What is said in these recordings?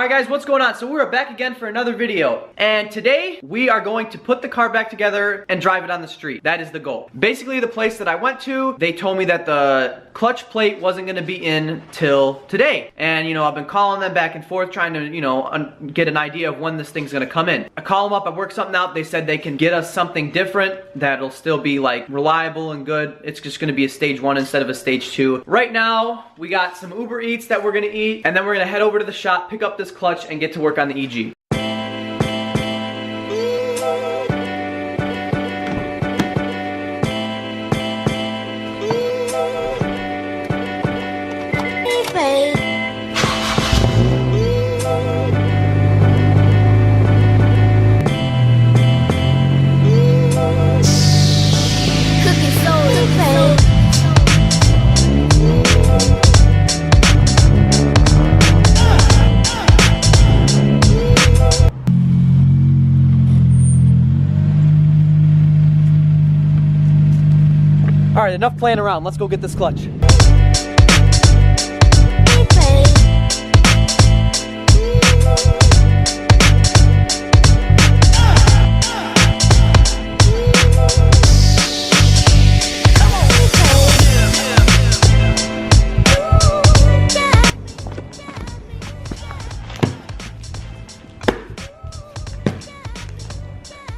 Alright guys, what's going on? So we're back again for another video. And today, we are going to put the car back together and drive it on the street. That is the goal. Basically, the place that I went to, they told me that the clutch plate wasn't gonna be in till today. And you know, I've been calling them back and forth trying to, you know, get an idea of when this thing's gonna come in. I call them up, I work something out, they said they can get us something different that'll still be like reliable and good. It's just gonna be a stage 1 instead of a stage 2. Right now, we got some Uber Eats that we're gonna eat, and then we're gonna head over to the shop, pick up this clutch, and get to work on the EG. All right, enough playing around. Let's go get this clutch.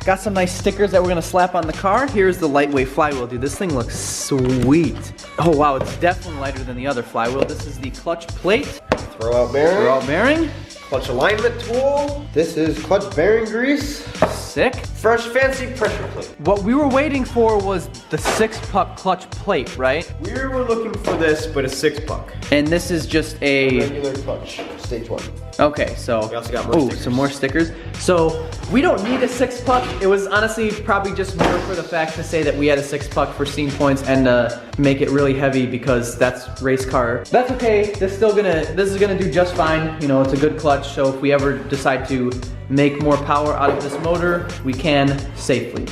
Got some nice stickers that we're gonna slap on the car. Here's the lightweight flywheel, dude. This thing looks sweet. Oh wow, it's definitely lighter than the other flywheel. This is the clutch plate. Throw out bearing. Throw out bearing. Clutch alignment tool. This is clutch bearing grease. Sick. Fresh fancy pressure plate. What we were waiting for was the 6-puck clutch plate, right? We were looking for this, but a 6-puck. And this is just a regular clutch, stage 1. Okay, so we also got more stickers. Some more stickers. So we don't need a 6-puck. It was honestly probably just more for the fact to say that we had a 6-puck for scene points and make it really heavy because that's race car. That's okay. This is gonna do just fine. You know, it's a good clutch. So if we ever decide to make more power out of this motor, we can safely.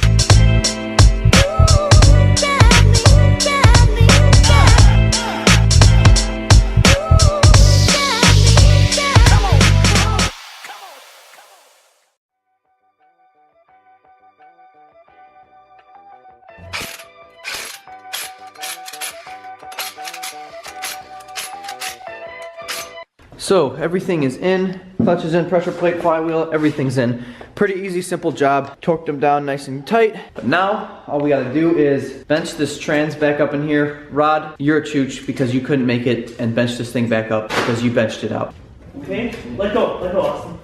So everything is in, clutch is in, pressure plate, flywheel, everything's in. Pretty easy, simple job. Torqued them down nice and tight. But now, all we gotta do is bench this trans back up in here. Rod, you're a chooch because you couldn't make it, and bench this thing back up because you benched it out. Okay, let go, Austin.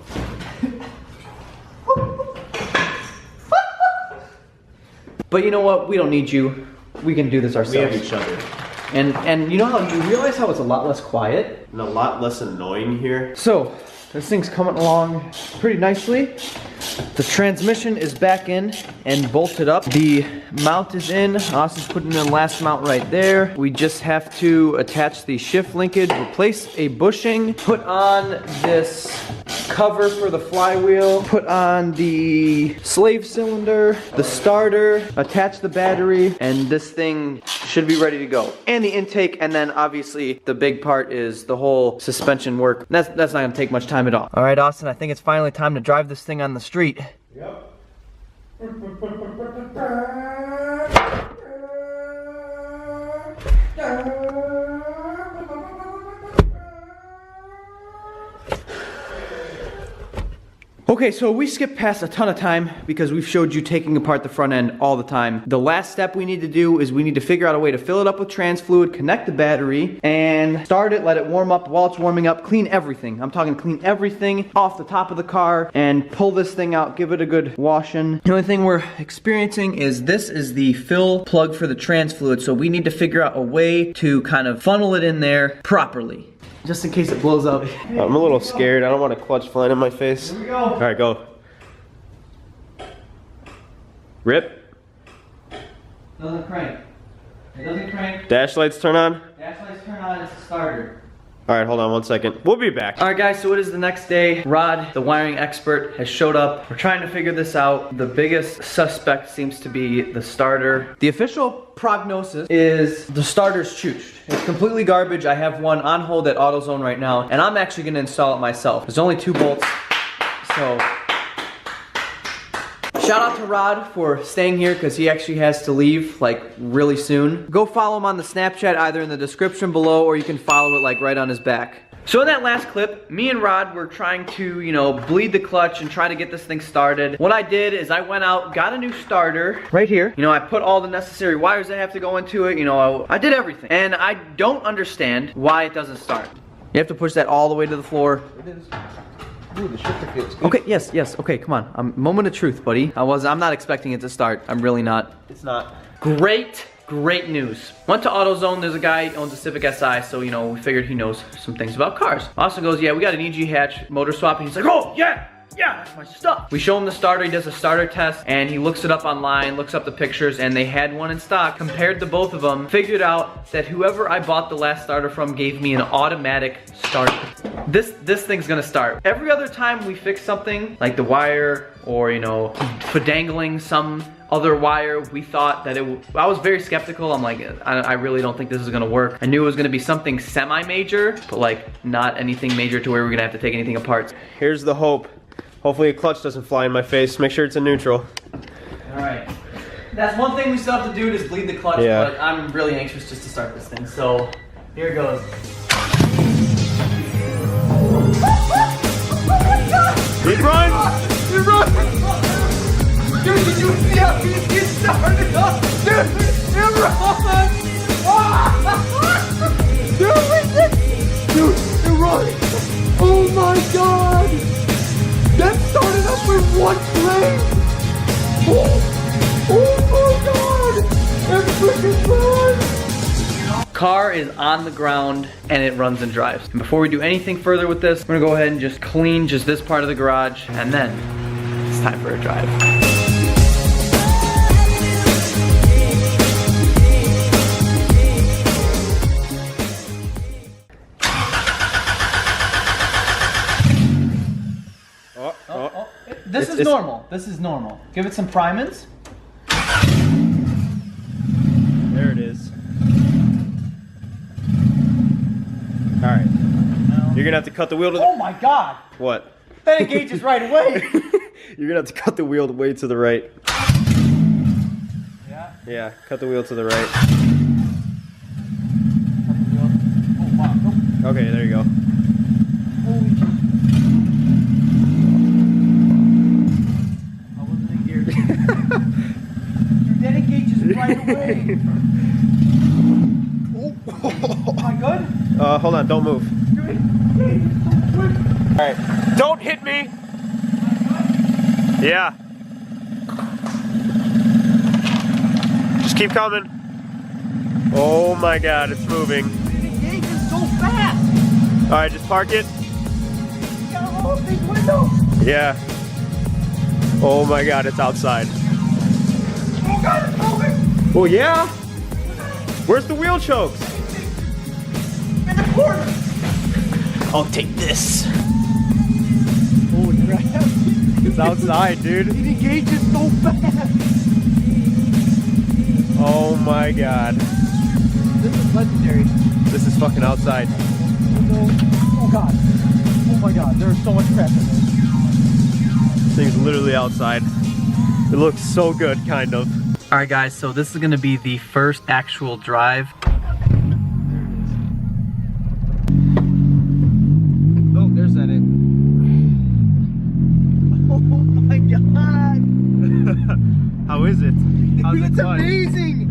But you know what, we don't need you. We can do this ourselves. We have each other. And you know how you realize how it's a lot less quiet? And a lot less annoying here. So, this thing's coming along pretty nicely. The transmission is back in and bolted up. The mount is in. Austin's putting in the last mount right there. We just have to attach the shift linkage, replace a bushing, put on this cover for the flywheel, put on the slave cylinder, the starter, attach the battery, and this thing should be ready to go. And the intake, and then obviously the big part is the whole suspension work. That's not gonna take much time at all. All right, Austin, I think it's finally time to drive this thing on the street. Yep. Okay, so we skipped past a ton of time because we've showed you taking apart the front end all the time. The last step we need to do is we need to figure out a way to fill it up with trans fluid, connect the battery, and start it, let it warm up. While it's warming up, clean everything. I'm talking clean everything off the top of the car and pull this thing out, give it a good washing. The only thing we're experiencing is this is the fill plug for the trans fluid, so we need to figure out a way to kind of funnel it in there properly, just in case it blows up. I'm a little scared. I don't want a clutch flying in my face. Here we go. All right, go. Rip. Doesn't crank. It doesn't crank. Dash lights turn on. Dash lights turn on. It's a starter. All right, hold on 1 second. We'll be back. All right, guys, so it is the next day. Rod, the wiring expert, has showed up. We're trying to figure this out. The biggest suspect seems to be the starter. The official prognosis is the starter's chooched. It's completely garbage. I have one on hold at AutoZone right now, and I'm actually gonna install it myself. There's only 2 bolts, so shout out to Rod for staying here because he actually has to leave like really soon. Go follow him on the Snapchat either in the description below or you can follow it like right on his back. So in that last clip, me and Rod were trying to, you know, bleed the clutch and try to get this thing started. What I did is I went out, got a new starter right here. You know, I put all the necessary wires that have to go into it. You know, I did everything. And I don't understand why it doesn't start. You have to push that all the way to the floor. It is. Ooh, the shifter feels good. Okay, yes, okay, come on. Moment of truth, buddy. I'm not expecting it to start. I'm really not. It's not. Great news. Went to AutoZone, there's a guy who owns a Civic Si, so you know, we figured he knows some things about cars. Austin goes, yeah, we got an EG hatch motor swap, and he's like, oh, yeah, that's my stuff. We show him the starter, he does a starter test, and he looks it up online, looks up the pictures, and they had one in stock, compared to both of them, figured out that whoever I bought the last starter from gave me an automatic starter. This thing's gonna start. Every other time we fix something, like the wire, or you know, fidangling some other wire, we thought that I was very skeptical. I'm like, I really don't think this is gonna work. I knew it was gonna be something semi-major, but like not anything major to where we're gonna have to take anything apart. Here's the hope. Hopefully a clutch doesn't fly in my face. Make sure it's in neutral. All right. That's one thing we still have to do, is bleed the clutch, Yeah. but I'm really anxious just to start this thing. So here it goes. It runs! It runs! Dude, did you see how he started up? Dude, it runs! Dude, it runs! Oh my god! That started up with one flame! Oh my god! It freaking runs! Car is on the ground and it runs and drives. And before we do anything further with this, we're gonna go ahead and just clean just this part of the garage, and then it's time for a drive. This is normal. This is normal. Give it some primings. There it is. Alright. You're gonna have to cut the wheel to the... Oh my god! What? That engages right away! You're gonna have to cut the wheel way to the right. Yeah? Yeah, cut the wheel to the right. Oh wow. Okay, there you go. Holy shit. I wasn't in gear. Dude, that engages right away! Am I good? Hold on, don't move. Alright, don't hit me! Yeah. Just keep coming. Oh my god, it's moving. It engages so fast! Alright, just park it. You got a little big window! Yeah. Oh my god, it's outside. Oh god, it's moving! Well, yeah. Where's the wheel chokes? In the corner! I'll take this. Holy crap. It's outside, dude. It engages so fast. Oh my god. This is legendary. This is fucking outside. Oh god. Oh my god, there's so much crap in this. This thing's literally outside. It looks so good, kind of. Alright guys, so this is gonna be the first actual drive. Oh, there's that it. Oh my god! How is it? How's Dude, it it's fun? amazing!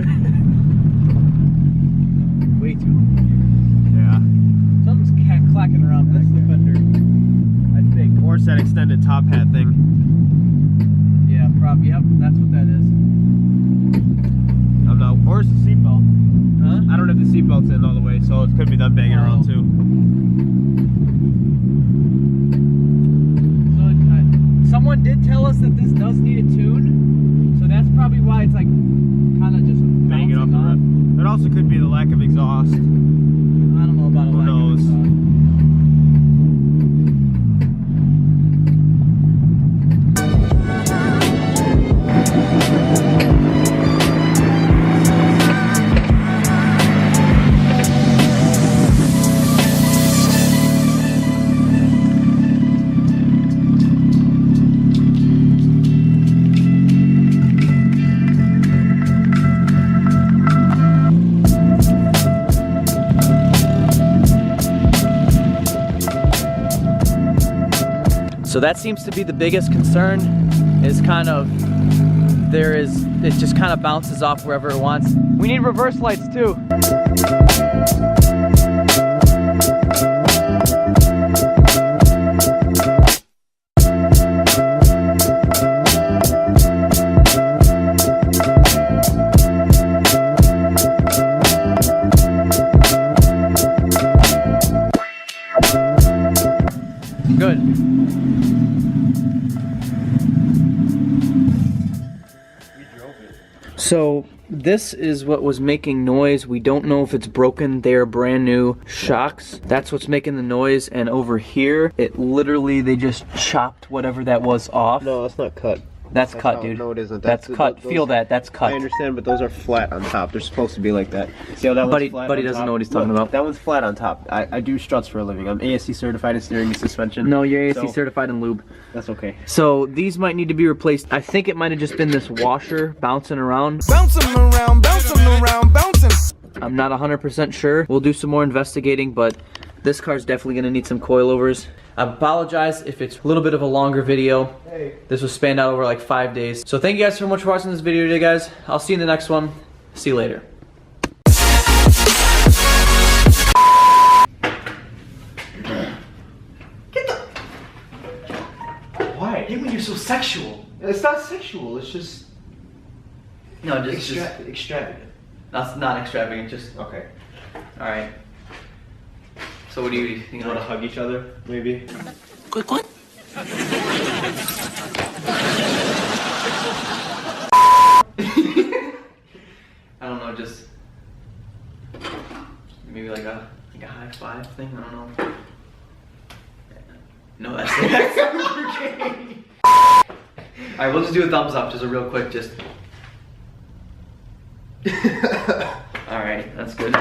Way too long. Yeah. Something's clacking around. That's the fender. I think. Or it's that extended top hat thing. Yeah, probably. Yep, that's what that is. I'm not. Or it's the seatbelt. Huh? I don't have the seatbelts in all the way, so it could be them banging around too. So, someone did tell us that this does need a tune, so that's probably why it's like kind of just Banging off the roof. It also could be the lack of exhaust. I don't know about a Who lack of knows? exhaust. So that seems to be the biggest concern, is kind of, it just kind of bounces off wherever it wants. We need reverse lights too. Good. So this is what was making noise. We don't know if it's broken. They are brand new shocks. That's what's making the noise. And over here, it literally, they just chopped whatever that was off. No, that's not cut. That's cut, dude. No, it isn't. That's cut. Feel that. That's cut. I understand, but those are flat on top. They're supposed to be like that. See how that one's flat Buddy on doesn't top? know what he's talking about. That one's flat on top. I do struts for a living. I'm ASC certified in steering and suspension. No, you're ASC certified in lube. That's okay. So these might need to be replaced. I think it might have just been this washer bouncing around. Bouncing around, bouncing around, bouncing. I'm not 100% sure. We'll do some more investigating, but this car's definitely gonna need some coilovers. I apologize if it's a little bit of a longer video. Hey. This was spanned out over like 5 days. So thank you guys so much for watching this video today, guys. I'll see you in the next one. See you later. Why? Hey, when you're so sexual. It's not sexual. It's just No, just extravagant. that's not extravagant. Just Okay. all right. So what do you think? You want to hug each other, maybe? Quick one. I don't know, just maybe like a high five thing. I don't know. No, that's okay. All right, we'll just do a thumbs up, just a real quick, just. All right, that's good.